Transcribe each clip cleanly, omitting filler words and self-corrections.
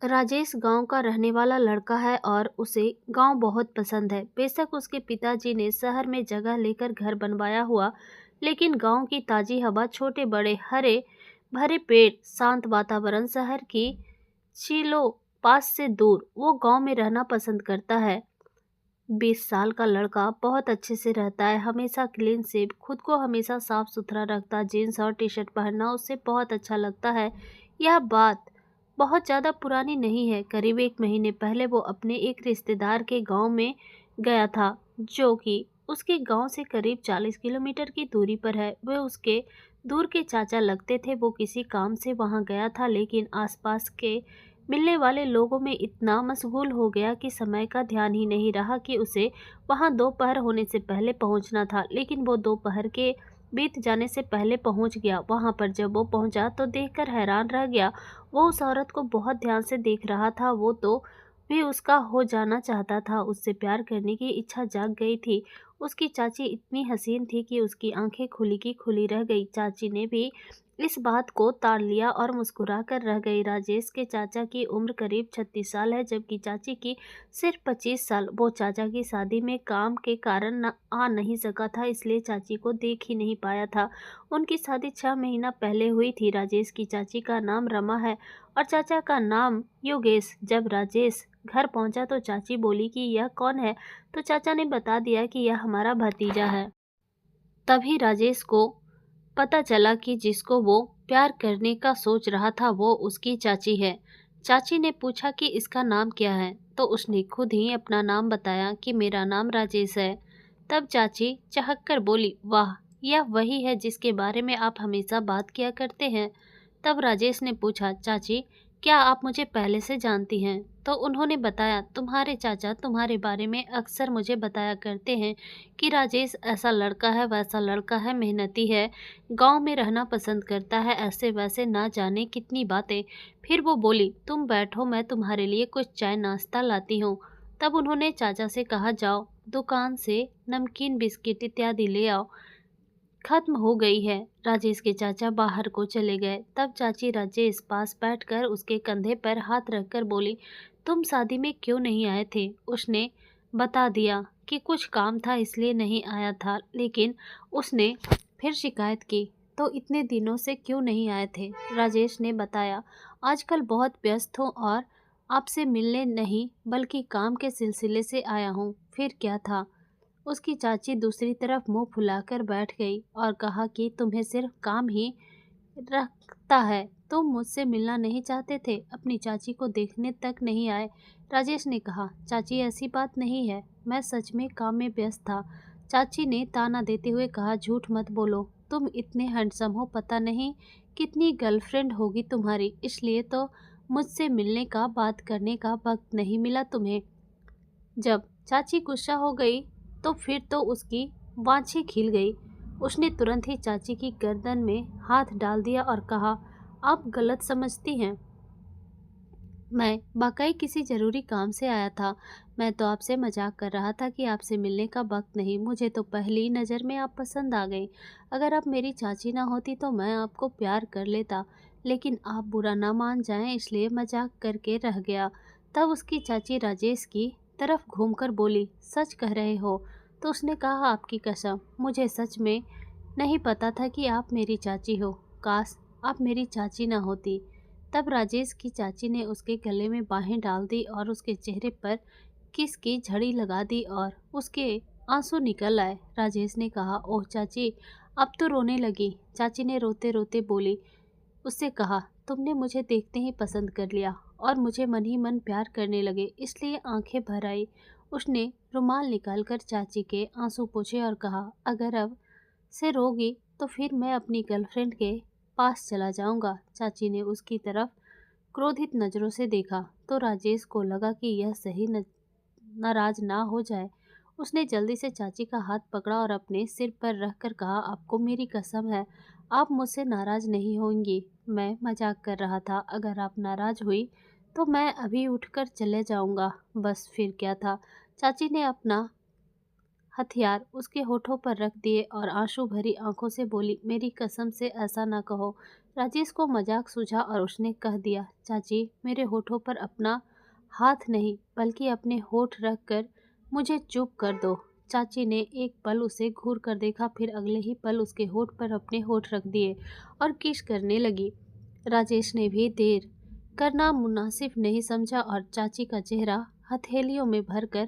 राजेश गांव का रहने वाला लड़का है और उसे गांव बहुत पसंद है। बेशक उसके पिताजी ने शहर में जगह लेकर घर बनवाया हुआ, लेकिन गांव की ताजी हवा, छोटे बड़े हरे भरे पेड़, शांत वातावरण, शहर की चीलों पास से दूर, वो गांव में रहना पसंद करता है। 20 साल का लड़का बहुत अच्छे से रहता है, हमेशा क्लीन शेव, खुद को हमेशा साफ सुथरा रखता, जीन्स और टी शर्ट पहनना उसे बहुत अच्छा लगता है। यह बात बहुत ज़्यादा पुरानी नहीं है। करीब 1 महीने पहले वो अपने एक रिश्तेदार के गांव में गया था, जो कि उसके गांव से करीब 40 किलोमीटर की दूरी पर है। वे उसके दूर के चाचा लगते थे। वो किसी काम से वहां गया था, लेकिन आसपास के मिलने वाले लोगों में इतना मशगूल हो गया कि समय का ध्यान ही नहीं रहा कि उसे वहां दोपहर होने से पहले पहुंचना था। लेकिन वो दोपहर के बीत जाने से पहले पहुंच गया। वहां पर जब वो पहुंचा तो देखकर हैरान रह गया। वो उस औरत को बहुत ध्यान से देख रहा था। वो तो भी उसका हो जाना चाहता था, उससे प्यार करने की इच्छा जाग गई थी। उसकी चाची इतनी हसीन थी कि उसकी आंखें खुली की खुली रह गई। चाची ने भी इस बात को ताड़ लिया और मुस्कुराकर रह गई। राजेश के चाचा की उम्र करीब 36 साल है, जबकि चाची की सिर्फ 25 साल। वो चाचा की शादी में काम के कारण आ नहीं सका था, इसलिए चाची को देख ही नहीं पाया था। उनकी शादी 6 महीना पहले हुई थी। राजेश की चाची का नाम रमा है और चाचा का नाम योगेश। जब राजेश घर पहुंचा तो चाची बोली कि यह कौन है, तो चाचा ने बता दिया कि यह हमारा भतीजा है। तभी राजेश को पता चला कि जिसको वो प्यार करने का सोच रहा था वो उसकी चाची है। चाची ने पूछा कि इसका नाम क्या है, तो उसने खुद ही अपना नाम बताया कि मेरा नाम राजेश है। तब चाची चहक कर बोली, वाह, यह वही है जिसके बारे में आप हमेशा बात किया करते हैं। तब राजेश ने पूछा, चाची, क्या आप मुझे पहले से जानती हैं? तो उन्होंने बताया, तुम्हारे चाचा तुम्हारे बारे में अक्सर मुझे बताया करते हैं कि राजेश ऐसा लड़का है, वैसा लड़का है, मेहनती है, गांव में रहना पसंद करता है, ऐसे वैसे ना जाने कितनी बातें। फिर वो बोली, तुम बैठो, मैं तुम्हारे लिए कुछ चाय नाश्ता लाती हूँ। तब उन्होंने चाचा से कहा, जाओ दुकान से नमकीन बिस्किट इत्यादि ले आओ, खत्म हो गई है। राजेश के चाचा बाहर को चले गए। तब चाची राजेश पास बैठकर उसके कंधे पर हाथ रखकर बोली, तुम शादी में क्यों नहीं आए थे? उसने बता दिया कि कुछ काम था इसलिए नहीं आया था, लेकिन उसने फिर शिकायत की, तो इतने दिनों से क्यों नहीं आए थे? राजेश ने बताया, आजकल बहुत व्यस्त हूँ और आपसे मिलने नहीं बल्कि काम के सिलसिले से आया हूँ। फिर क्या था? उसकी चाची दूसरी तरफ मुंह फुलाकर बैठ गई और कहा कि तुम्हें सिर्फ काम ही रखता है, तुम मुझसे मिलना नहीं चाहते थे, अपनी चाची को देखने तक नहीं आए। राजेश ने कहा, चाची ऐसी बात नहीं है, मैं सच में काम में व्यस्त था। चाची ने ताना देते हुए कहा, झूठ मत बोलो, तुम इतने हैंडसम हो, पता नहीं कितनी गर्लफ्रेंड होगी तुम्हारी, इसलिए तो मुझसे मिलने का, बात करने का वक्त नहीं मिला तुम्हें। जब चाची गुस्सा हो गई तो फिर तो उसकी बाँछें खिल गई। उसने तुरंत ही चाची की गर्दन में हाथ डाल दिया और कहा, आप गलत समझती हैं, मैं वाकई किसी ज़रूरी काम से आया था। मैं तो आपसे मजाक कर रहा था कि आपसे मिलने का वक्त नहीं। मुझे तो पहली नज़र में आप पसंद आ गई। अगर आप मेरी चाची ना होती तो मैं आपको प्यार कर लेता, लेकिन आप बुरा ना मान जाएं इसलिए मजाक करके रह गया। तब उसकी चाची राजेश की तरफ घूमकर बोली, सच कह रहे हो? तो उसने कहा, आपकी कसम, मुझे सच में नहीं पता था कि आप मेरी चाची हो। काश आप मेरी चाची ना होती। तब राजेश की चाची ने उसके गले में बाहें डाल दी और उसके चेहरे पर किस की झड़ी लगा दी और उसके आंसू निकल आए। राजेश ने कहा, ओह चाची, अब तो रोने लगी। चाची ने रोते रोते बोली, उससे कहा, तुमने मुझे देखते ही पसंद कर लिया और मुझे मन ही मन प्यार करने लगे, इसलिए आंखें भर आई। उसने रुमाल निकालकर चाची के आंसू पोंछे और कहा, अगर अब से रोगी तो फिर मैं अपनी गर्लफ्रेंड के पास चला जाऊंगा। चाची ने उसकी तरफ क्रोधित नज़रों से देखा तो राजेश को लगा कि यह सही नाराज ना हो जाए। उसने जल्दी से चाची का हाथ पकड़ा और अपने सिर पर रखकर कहा, आपको मेरी कसम है, आप मुझसे नाराज नहीं होंगी। मैं मजाक कर रहा था, अगर आप नाराज हुई तो मैं अभी उठकर चले जाऊंगा। बस फिर क्या था? चाची ने अपना हथियार उसके होठों पर रख दिए और आंसू भरी आंखों से बोली, मेरी कसम से ऐसा ना कहो, राजेश को मजाक सूझा और उसने कह दिया, चाची मेरे होठों पर अपना हाथ नहीं बल्कि अपने होठ रख कर मुझे चुप कर दो। चाची ने एक पल उसे घूर कर देखा, फिर अगले ही पल उसके होठ पर अपने होठ रख दिए और किस करने लगी। राजेश ने भी देर करना मुनासिब नहीं समझा और चाची का चेहरा हथेलियों में भरकर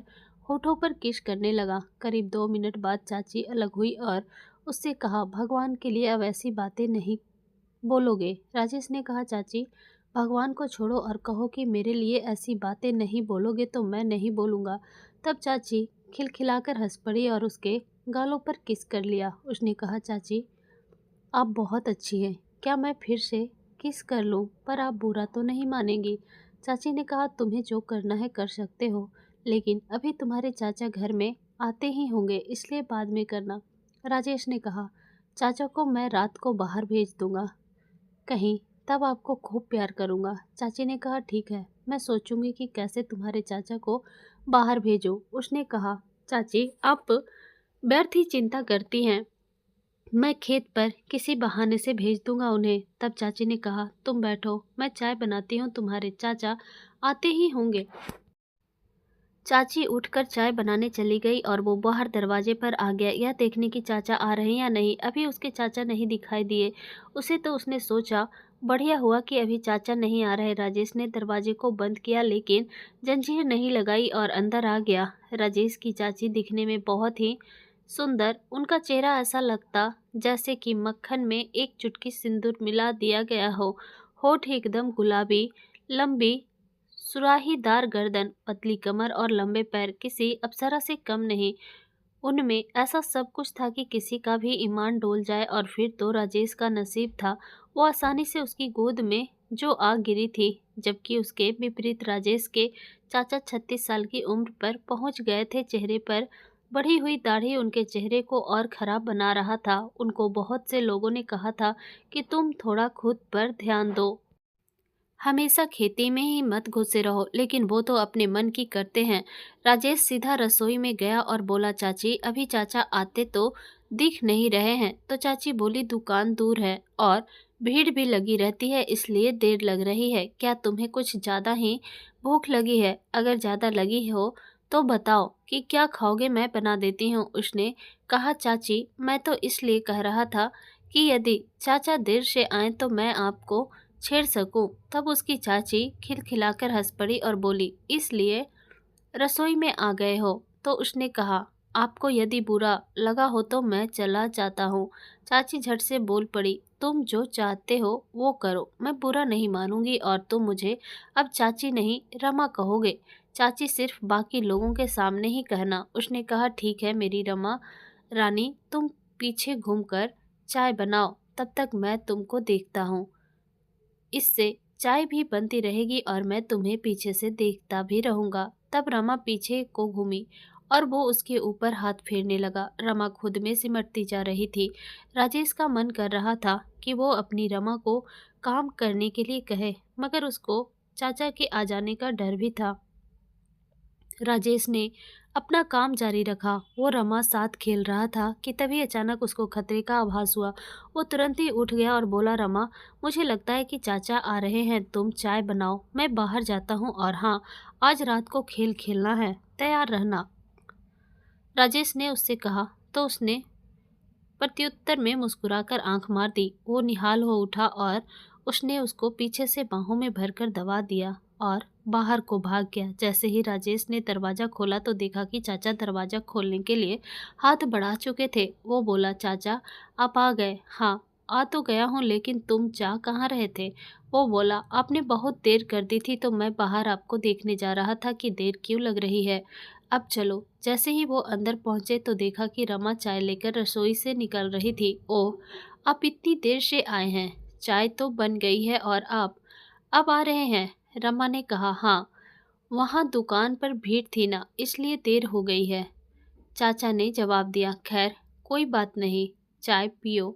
होठों पर किस करने लगा। करीब 2 मिनट बाद चाची अलग हुई और उससे कहा, भगवान के लिए अब ऐसी बातें नहीं बोलोगे। राजेश ने कहा, चाची भगवान को छोड़ो और कहो कि मेरे लिए ऐसी बातें नहीं बोलोगे तो मैं नहीं बोलूँगा। तब चाची खिलखिलाकर हंस पड़ी और उसके गालों पर किस कर लिया। उसने कहा, चाची आप बहुत अच्छी हैं, क्या मैं फिर से किस कर लूँ? पर आप बुरा तो नहीं मानेंगी। चाची ने कहा, तुम्हें जो करना है कर सकते हो, लेकिन अभी तुम्हारे चाचा घर में आते ही होंगे, इसलिए बाद में करना। राजेश ने कहा, चाचा को मैं रात को बाहर भेज दूंगा कहीं, तब आपको खूब प्यार करूंगा। चाची ने कहा, ठीक है, मैं सोचूंगी कि कैसे तुम्हारे चाचा को बाहर भेजूं। उसने कहा, चाची आप व्यर्थ ही चिंता करती हैं, मैं खेत पर किसी बहाने से भेज दूंगा उन्हें। तब चाची ने कहा, तुम बैठो, मैं चाय बनाती हूँ, तुम्हारे चाचा आते ही होंगे। चाची उठकर चाय बनाने चली गई और वो बाहर दरवाजे पर आ गया, यह देखने की चाचा आ रहे हैं या नहीं। अभी उसके चाचा नहीं दिखाई दिए उसे, तो उसने सोचा बढ़िया हुआ कि अभी चाचा नहीं आ रहे। राजेश ने दरवाजे को बंद किया लेकिन जंजीर नहीं लगाई और अंदर आ गया। राजेश की चाची दिखने में बहुत ही सुंदर, उनका चेहरा ऐसा लगता जैसे कि मक्खन में एक चुटकी सिंदूर मिला दिया गया हो। होठ एकदम गुलाबी, लंबी सुराहीदार गर्दन, पतली कमर और लंबे पैर किसी अप्सरा से कम नहीं। उनमें ऐसा सब कुछ था कि किसी का भी ईमान डोल जाए। और फिर तो राजेश का नसीब था, वो आसानी से उसकी गोद में जो आ गिरी थी, जबकि उसके विपरीत राजेश के चाचा 36 साल की उम्र पर पहुंच गए थे। चेहरे पर बढ़ी हुई दाढ़ी उनके चेहरे को और खराब बना रहा था। उनको बहुत से लोगों ने कहा था कि तुम थोड़ा खुद पर ध्यान दो, हमेशा खेती में ही मत घुसे रहो, लेकिन वो तो अपने मन की करते हैं। राजेश सीधा रसोई में गया और बोला, चाची अभी चाचा आते तो दिख नहीं रहे हैं। तो चाची बोली, दुकान दूर है और भीड़ भी लगी रहती है, इसलिए देर लग रही है। क्या तुम्हें कुछ ज़्यादा ही भूख लगी है? अगर ज़्यादा लगी हो तो बताओ कि क्या खाओगे, मैं बना देती हूँ। उसने कहा, चाची मैं तो इसलिए कह रहा था कि यदि चाचा देर से आए तो मैं आपको छेड़ सकूं। तब उसकी चाची खिलखिलाकर हंस पड़ी और बोली, इसलिए रसोई में आ गए हो? तो उसने कहा, आपको यदि बुरा लगा हो तो मैं चला जाता हूँ। चाची झट से बोल पड़ी, तुम जो चाहते हो वो करो, मैं बुरा नहीं मानूंगी और तुम मुझे अब चाची नहीं रमा कहोगे। चाची सिर्फ बाकी लोगों के सामने ही कहना। उसने कहा, ठीक है मेरी रमा रानी, तुम पीछे घूमकर चाय बनाओ, तब तक मैं तुमको देखता हूँ। इससे चाय भी बनती रहेगी और मैं तुम्हें पीछे से देखता भी रहूंगा। तब रमा पीछे को घूमी और वो उसके ऊपर हाथ फेरने लगा। रमा खुद में सिमटती जा रही थी। राजेश का मन कर रहा था कि वो अपनी रमा को काम करने के लिए कहे, मगर उसको चाचा के आ जाने का डर भी था। राजेश ने अपना काम जारी रखा। वो रमा साथ खेल रहा था कि तभी अचानक उसको खतरे का आभास हुआ। वो तुरंत ही उठ गया और बोला, रमा मुझे लगता है कि चाचा आ रहे हैं, तुम चाय बनाओ, मैं बाहर जाता हूँ। और हाँ, आज रात को खेल खेलना है, तैयार रहना। राजेश ने उससे कहा तो उसने प्रत्युत्तर में मुस्कुराकर आंख मार दी। वो निहाल हो उठा और उसने उसको पीछे से बाहों में भरकर दबा दिया और बाहर को भाग गया। जैसे ही राजेश ने दरवाज़ा खोला तो देखा कि चाचा दरवाज़ा खोलने के लिए हाथ बढ़ा चुके थे। वो बोला, चाचा आप आ गए? हाँ आ तो गया हूँ, लेकिन तुम जा कहाँ रहे थे? वो बोला, आपने बहुत देर कर दी थी तो मैं बाहर आपको देखने जा रहा था कि देर क्यों लग रही है। अब चलो। जैसे ही वो अंदर पहुंचे तो देखा कि रमा चाय लेकर रसोई से निकल रही थी। ओह, आप इतनी देर से आए हैं, चाय तो बन गई है और आप अब आ रहे हैं? रमा ने कहा, हाँ वहाँ दुकान पर भीड़ थी ना, इसलिए देर हो गई है, चाचा ने जवाब दिया। खैर कोई बात नहीं, चाय पियो।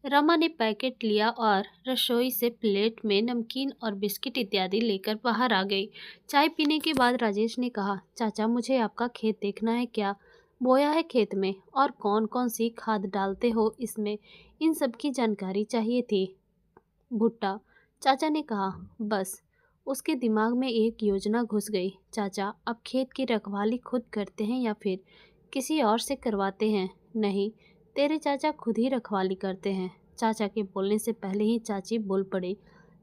रमा ने पैकेट लिया और रसोई से प्लेट में नमकीन और बिस्किट इत्यादि लेकर बाहर आ गई। चाय पीने के बाद राजेश ने कहा, चाचा मुझे आपका खेत देखना है, क्या बोया है खेत में और कौन कौन सी खाद डालते हो इसमें, इन सब की जानकारी चाहिए थी। भुट्टा। चाचा ने कहा। बस उसके दिमाग में एक योजना घुस गई। चाचा, अब खेत की रखवाली खुद करते हैं या फिर किसी और से करवाते हैं? नहीं, तेरे चाचा खुद ही रखवाली करते हैं। चाचा के बोलने से पहले ही चाची बोल पड़ी।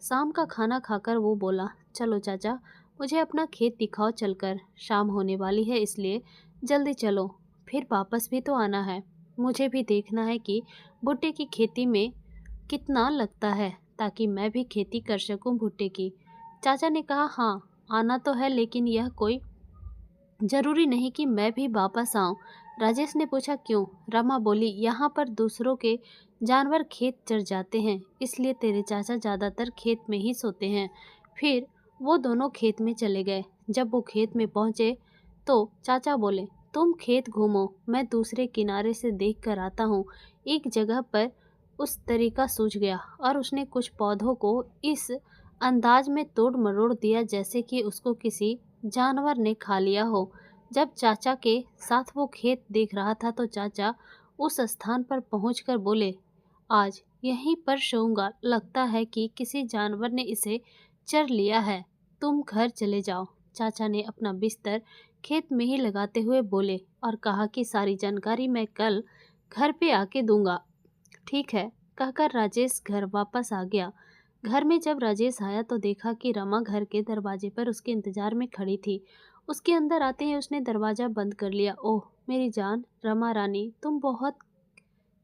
शाम का खाना खाकर वो बोला, चलो चाचा, मुझे अपना खेत दिखाओ चलकर। शाम होने वाली है, इसलिए जल्दी चलो, फिर वापस भी तो आना है। मुझे भी देखना है कि भुट्टे की खेती में कितना लगता है, ताकि मैं भी खेती कर सकूं भुट्टे की। चाचा ने कहा, हाँ आना तो है, लेकिन यह कोई जरूरी नहीं कि मैं भी वापस आऊं। राजेश ने पूछा, क्यों? रमा बोली, यहाँ पर दूसरों के जानवर खेत चर जाते हैं, इसलिए तेरे चाचा ज़्यादातर खेत में ही सोते हैं। फिर वो दोनों खेत में चले गए। जब वो खेत में पहुँचे तो चाचा बोले, तुम खेत घूमो, मैं दूसरे किनारे से देख कर आता हूँ। एक जगह पर उस तरीका सूझ गया और उसने कुछ पौधों को इस अंदाज में तोड़ मरोड़ दिया जैसे कि उसको किसी जानवर ने खा लिया हो। जब चाचा के साथ वो खेत देख रहा था तो चाचा उस स्थान पर पहुंचकर बोले, आज यहीं पर सोऊंगा, लगता है कि किसी जानवर ने इसे चर लिया है। तुम घर चले जाओ। चाचा ने अपना बिस्तर खेत में ही लगाते हुए बोले और कहा कि सारी जानकारी मैं कल घर पे आके दूंगा। ठीक है, कहकर राजेश घर वापस आ गया। घर में जब राजेश आया तो देखा कि रमा घर के दरवाजे पर उसके इंतजार में खड़ी थी। उसके अंदर आते ही उसने दरवाज़ा बंद कर लिया। ओह मेरी जान, रमा रानी, तुम बहुत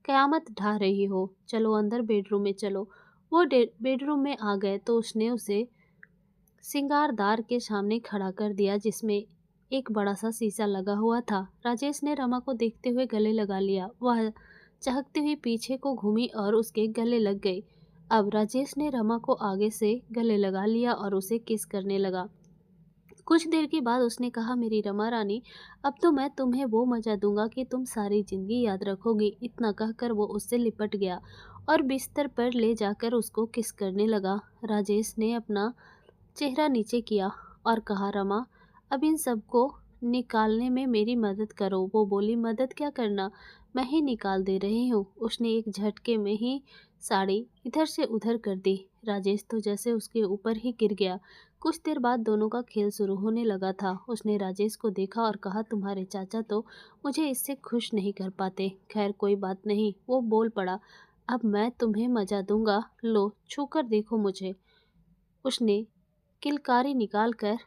कयामत ढा रही हो। चलो अंदर बेडरूम में चलो। वो बेडरूम में आ गए तो उसने उसे सिंगारदार के सामने खड़ा कर दिया, जिसमें एक बड़ा सा शीशा लगा हुआ था। राजेश ने रमा को देखते हुए गले लगा लिया। वह चहकती हुई पीछे को घूमी और उसके गले लग गई। अब राजेश ने रमा को आगे से गले लगा लिया और उसे किस करने लगा। कुछ देर के बाद उसने कहा, मेरी रमा रानी, अब तो मैं तुम्हें वो मजा दूंगा कि तुम सारी जिंदगी याद रखोगी। इतना कहकर वो उससे लिपट गया और बिस्तर पर ले जाकर उसको किस करने लगा। राजेश ने अपना चेहरा नीचे किया और कहा, रमा, अब इन सबको निकालने में मेरी मदद करो। वो बोली, मदद क्या करना, मैं ही निकाल दे रही हूँ। उसने एक झटके में ही साड़ी इधर से उधर कर दी। राजेश तो जैसे उसके ऊपर ही गिर गया। कुछ देर बाद दोनों का खेल शुरू होने लगा था। उसने राजेश को देखा और कहा, तुम्हारे चाचा तो मुझे इससे खुश नहीं कर पाते। खैर कोई बात नहीं, वो बोल पड़ा, अब मैं तुम्हें मजा दूंगा, लो छू कर देखो मुझे। उसने किलकारी निकालकर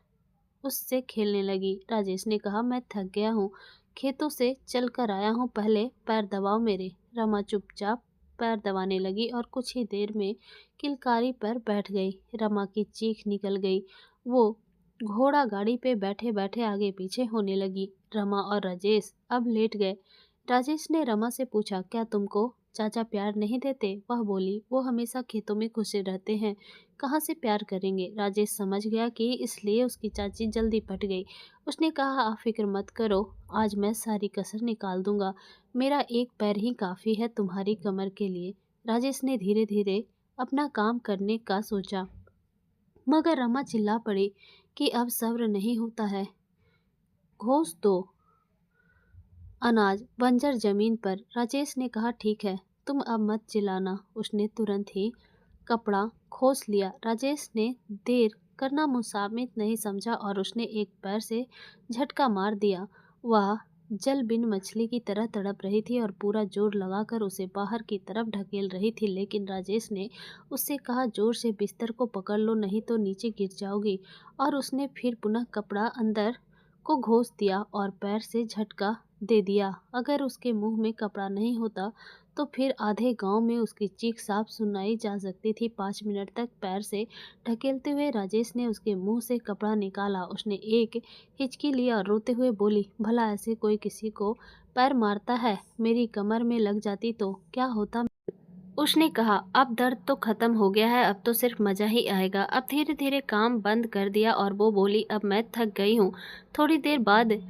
उससे खेलने लगी। राजेश ने कहा, मैं थक गया हूँ, खेतों से चल कर आया हूँ, पहले पैर दबाओ मेरे। रमा चुपचाप पैर दबाने लगी और कुछ ही देर में किलकारी पर बैठ गई। रमा की चीख निकल गई। वो घोड़ा गाड़ी पे बैठे बैठे आगे पीछे होने लगी। रमा और राजेश अब लेट गए। राजेश ने रमा से पूछा, क्या तुमको चाचा प्यार नहीं देते? वह बोली, वो हमेशा खेतों में खुशे रहते हैं, कहाँ से प्यार करेंगे। राजेश समझ गया कि इसलिए उसकी चाची जल्दी पट गई। उसने कहा, आप फिक्र मत करो, आज मैं सारी कसर निकाल दूंगा, मेरा एक पैर ही काफ़ी है तुम्हारी कमर के लिए। राजेश ने धीरे धीरे अपना काम करने का सोचा, मगर रमा चिल्ला पड़ी कि अब सब्र नहीं होता है, घोंस दो अनाज बंजर जमीन पर। राजेश ने कहा, ठीक है, तुम अब मत चिल्लाना। उसने तुरंत ही कपड़ा खोस लिया। राजेश ने देर करना मुसामित नहीं समझा और उसने एक पैर से झटका मार दिया। वह जल बिन मछली की तरह तड़प रही थी और पूरा जोर लगाकर उसे बाहर की तरफ ढकेल रही थी, लेकिन राजेश ने उससे कहा, जोर से बिस्तर को पकड़ लो, नहीं तो नीचे गिर जाओगी। और उसने फिर पुनः कपड़ा अंदर को घोंस दिया और पैर से झटका दे दिया। अगर उसके मुंह में कपड़ा नहीं होता तो फिर आधे गांव में उसकी चीख साफ सुनाई जा सकती थी। 5 मिनट तक पैर से ढकेलते हुए राजेश ने उसके मुंह से कपड़ा निकाला। उसने एक हिचकी लिया और रोते हुए बोली, भला ऐसे कोई किसी को पैर मारता है? मेरी कमर में लग जाती तो क्या होता? उसने कहा, अब दर्द तो खत्म हो गया है, अब तो सिर्फ मजा ही आएगा। अब धीरे धीरे काम बंद कर दिया और वो बोली, अब मैं थक गई हूँ, थोड़ी देर बाद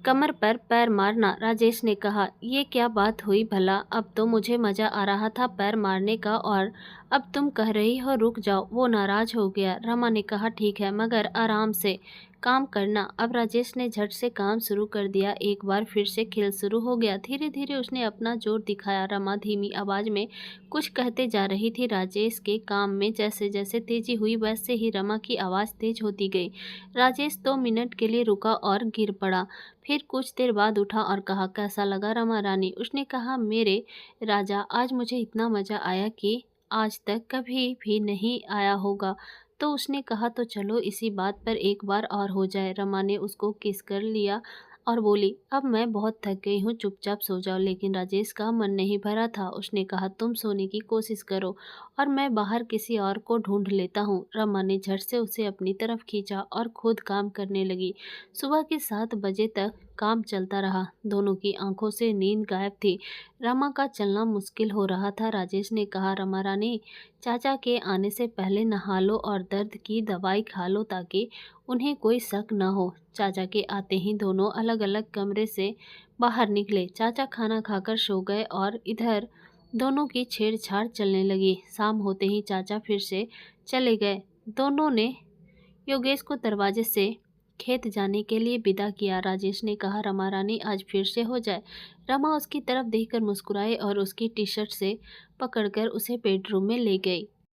कमर पर पैर मारना। राजेश ने कहा, ये क्या बात हुई भला? अब तो मुझे मजा आ रहा था पैर मारने का और अब तुम कह रही हो रुक जाओ, वो नाराज हो गया। रमा ने कहा ठीक है, मगर आराम से काम करना। अब राजेश ने झट से काम शुरू कर दिया। एक बार फिर से खेल शुरू हो गया। धीरे धीरे उसने अपना जोर दिखाया। रमा धीमी आवाज में कुछ कहते जा रही थी। राजेश के काम में जैसे जैसे तेजी हुई वैसे ही रमा की आवाज तेज होती गई। राजेश 2 मिनट के लिए रुका और गिर पड़ा। फिर कुछ देर बाद उठा और कहा कैसा लगा रमा रानी। उसने कहा मेरे राजा, आज मुझे इतना मजा आया कि आज तक कभी भी नहीं आया होगा। तो उसने कहा तो चलो इसी बात पर एक बार और हो जाए। रमा ने उसको किस कर लिया और बोली अब मैं बहुत थक गई हूँ, चुपचाप सो जाओ। लेकिन राजेश का मन नहीं भरा था। उसने कहा तुम सोने की कोशिश करो और मैं बाहर किसी और को ढूंढ लेता हूँ। रमा ने झट से उसे अपनी तरफ खींचा और खुद काम करने लगी। सुबह के 7 बजे तक काम चलता रहा। दोनों की आंखों से नींद गायब थी। रमा का चलना मुश्किल हो रहा था। राजेश ने कहा रमा रानी, चाचा के आने से पहले नहा लो और दर्द की दवाई खा लो ताकि उन्हें कोई शक न हो। चाचा के आते ही दोनों अलग अलग कमरे से बाहर निकले। चाचा खाना खाकर सो गए और इधर दोनों की छेड़छाड़ चलने लगी। शाम होते ही चाचा फिर से चले गए। दोनों ने योगेश को दरवाजे से खेत जाने के लिए विदा किया। राजेश ने कहा रमा रानी आज फिर से हो जाए। रमा उसकी तरफ देखकर मुस्कुराई और उसकी टी शर्ट से पकड़कर उसे बेडरूम में ले गई।